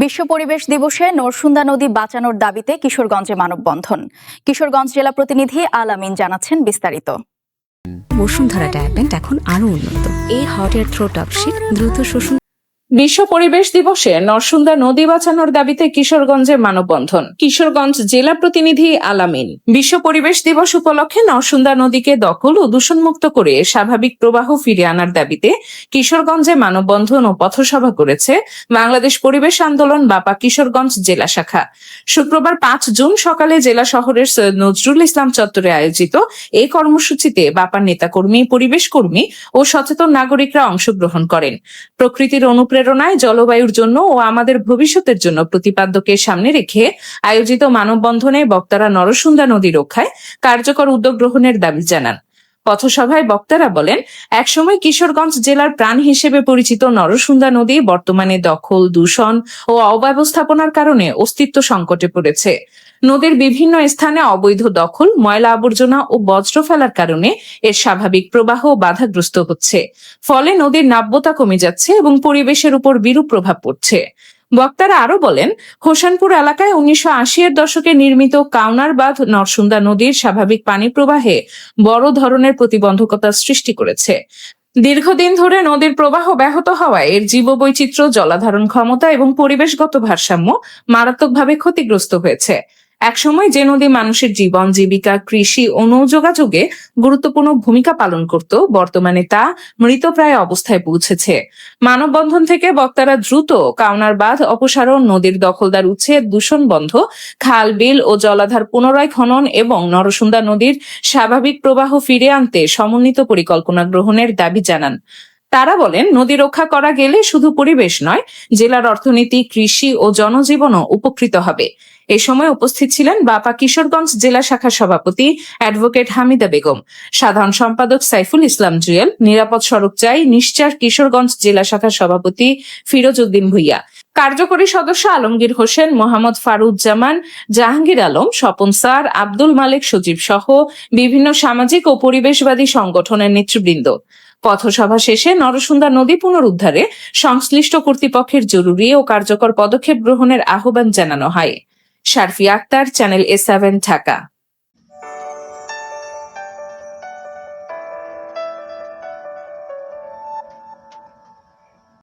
বিশ্ব পরিবেশ দিবসে নরসুন্দা নদী বাঁচানোর দাবিতে কিশোরগঞ্জে মানববন্ধন। কিশোরগঞ্জ জেলা প্রতিনিধি আল আমিন জানাচ্ছেন বিস্তারিত। বসুন্ধরা ডায়াপেন্ট এখন আরো উন্নত। এই হট এয়ার থ্রো টপশিট দ্রুত শোষণ। বিশ্ব পরিবেশ দিবসে নরসুন্দা নদী বাঁচানোর দাবিতে কিশোরগঞ্জে মানববন্ধন। কিশোরগঞ্জ জেলা প্রতিনিধি আল আমিন। বিশ্ব পরিবেশ দিবস উপলক্ষে নরসুন্দা নদীকে দখল ও দূষণমুক্ত করে স্বাভাবিক প্রবাহ ফিরিয়ে আনার দাবিতে কিশোরগঞ্জে মানববন্ধন ও পথসভা করেছে বাংলাদেশ পরিবেশ আন্দোলন বাপা কিশোরগঞ্জ জেলা শাখা। শুক্রবার 5 জুন সকালে জেলা শহরের সৈয়দ নজরুল ইসলাম চত্বরে আয়োজিত এই কর্মসূচিতে বাপার নেতাকর্মী, পরিবেশ কর্মী ও সচেতন নাগরিকরা অংশগ্রহণ করেন। প্রকৃতির অনুপ্রেরণায় জলবায়ুর জন্য ও আমাদের ভবিষ্যতের জন্য প্রতিপাদ্যকে সামনে রেখে আয়োজিত মানববন্ধনে বক্তারা নরসুন্দা নদী রক্ষায় কার্যকর উদ্যোগ গ্রহণের দাবি জানান। পথসভায় বক্তারা বলেন, একসময় কিশোরগঞ্জ জেলার প্রাণ হিসেবে পরিচিত নরসুন্দা নদী বর্তমানে দখল, দূষণ ও অব্যবস্থাপনার কারণে অস্তিত্ব সংকটে পড়েছে। নদীর বিভিন্ন স্থানে অবৈধ দখল, ময়লা আবর্জনা ও বজ্র ফেলার কারণে এর স্বাভাবিক প্রবাহ বাধাগ্রস্ত হচ্ছে। ফলে নদীর নাব্যতা কমে যাচ্ছে এবং পরিবেশের উপর বিরূপ প্রভাব পড়ছে। বক্তারা আরো বলেন, হোসেনপুর এলাকায় 1980-এর দশকে নির্মিত কাউনার বাঁধ নরসুন্দা নদীর স্বাভাবিক পানি প্রবাহে বড় ধরনের প্রতিবন্ধকতা সৃষ্টি করেছে। দীর্ঘদিন ধরে নদীর প্রবাহ ব্যাহত হওয়ায় এর জীববৈচিত্র্য, জলাধারণ ক্ষমতা এবং পরিবেশগত ভারসাম্য মারাত্মকভাবে ক্ষতিগ্রস্ত হয়েছে। একসময় যে নদী মানুষের জীবন, জীবিকা, কৃষি ও নৌযোগাযোগে গুরুত্বপূর্ণ ভূমিকা পালন করত, বর্তমানে তা মৃতপ্রায় অবস্থায় পৌঁছেছে। মানববন্ধন থেকে বক্তারা দ্রুত কাউনার বাঁধ অপসারণ, নদীর দখলদার উচ্ছেদ, দূষণ বন্ধ, খাল, বিল ও জলাধার পুনরায় খনন এবং নরসুন্দা নদীর স্বাভাবিক প্রবাহ ফিরিয়ে আনতে সমন্বিত পরিকল্পনা গ্রহণের দাবি জানান। তারা বলেন, নদী রক্ষা করা গেলে শুধু পরিবেশ নয়, জেলার অর্থনীতি, কৃষি ও জনজীবনও উপকৃত হবে। এ সময় উপস্থিত ছিলেন বাপা কিশোরগঞ্জ জেলা শাখার সভাপতি অ্যাডভোকেট হামিদা বেগম, সাধারণ সম্পাদক সাইফুল ইসলাম জুয়েল, নিরাপদ সড়ক চাই নিশ্চার কিশোরগঞ্জ জেলা শাখার সভাপতি ফিরোজ উদ্দিন ভুইয়া, কার্যকরী সদস্য আলমগীর হোসেন, মোহাম্মদ ফারুজ্জামান, জাহাঙ্গীর আলম, স্বপন স্যার, আব্দুল মালিক সজীব সহ বিভিন্ন সামাজিক ও পরিবেশবাদী সংগঠনের নেতৃবৃন্দ। পথসভা শেষে নরসুন্দা নদী পুনরুদ্ধারে সংশ্লিষ্ট কর্তৃপক্ষের জরুরি ও কার্যকর পদক্ষেপ গ্রহণের আহ্বান জানানো হয়। শারফি আক্তার, চ্যানেল A7, ঢাকা।